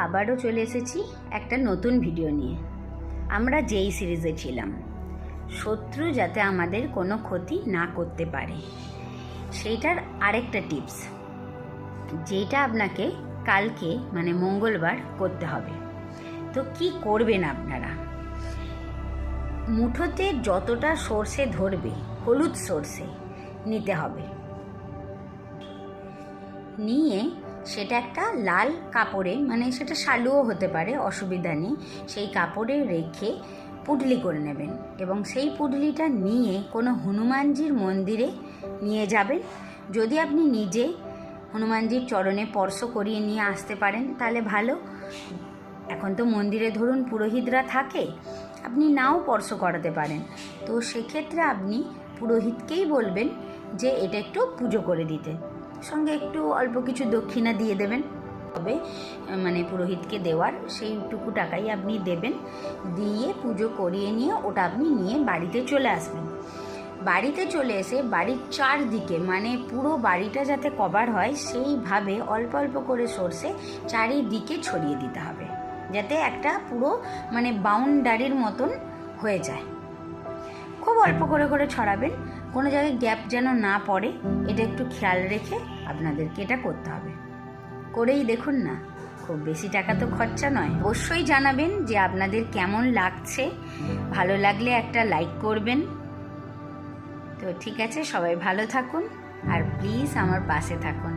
আবারও চলে এসেছি একটা নতুন ভিডিও নিয়ে। আমরা যেই সিরিজে ছিলাম, শত্রু যাতে আমাদের কোনো ক্ষতি না করতে পারে, সেইটার আরেকটা টিপস, যেটা আপনাকে কালকে মানে মঙ্গলবার করতে হবে। তো কি করবেন আপনারা? মুঠোতে যতটা সর্ষে ধরবে, হলুদ সর্ষে নিতে হবে। নিয়ে সেটা একটা লাল কাপড়ে, মানে সেটা শালুও হতে পারে, অসুবিধা নেই, সেই কাপড়ে রেখে পুডলি করে নেবেন এবং সেই পুডলিটা নিয়ে কোনো হনুমানজির মন্দিরে নিয়ে যাবেন। যদি আপনি নিজে হনুমানজির চরণে স্পর্শ করিয়ে নিয়ে আসতে পারেন তাহলে ভালো। এখন তো মন্দিরে ধরুন পুরোহিতরা থাকে, আপনি নাও স্পর্শ করাতে পারেন। তো সেক্ষেত্রে আপনি পুরোহিতকেই বলবেন যে এটা একটু পুজো করে দিতে, সঙ্গে একটু অল্প কিছু দক্ষিণা দিয়ে দেবেন। তবে মানে পুরোহিতকে দেওয়ার সেইটুকু টাকাই আপনি দেবেন, দিয়ে পুজো করিয়ে নিয়ে ওটা আপনি নিয়ে বাড়িতে চলে আসবেন। বাড়িতে চলে এসে বাড়ির চারদিকে, মানে পুরো বাড়িটা যাতে কভার হয় সেইভাবে অল্প অল্প করে সর্ষে চারিদিকে ছড়িয়ে দিতে হবে, যাতে একটা পুরো মানে বাউন্ডারির মতন হয়ে যায়। খুব অল্প করে করে ছড়াবেন, কোনো জায়গায় গ্যাপ যেন না পড়ে, এটা একটু খেয়াল রেখে আপনাদেরকে এটা করতে হবে। করেই দেখুন না, খুব বেশি টাকা তো খরচা নয়। অবশ্যই জানাবেন যে আপনাদের কেমন লাগছে, ভালো লাগলে একটা লাইক করবেন। তো ঠিক আছে, সবাই ভালো থাকুন আর প্লিজ আমার পাশে থাকুন।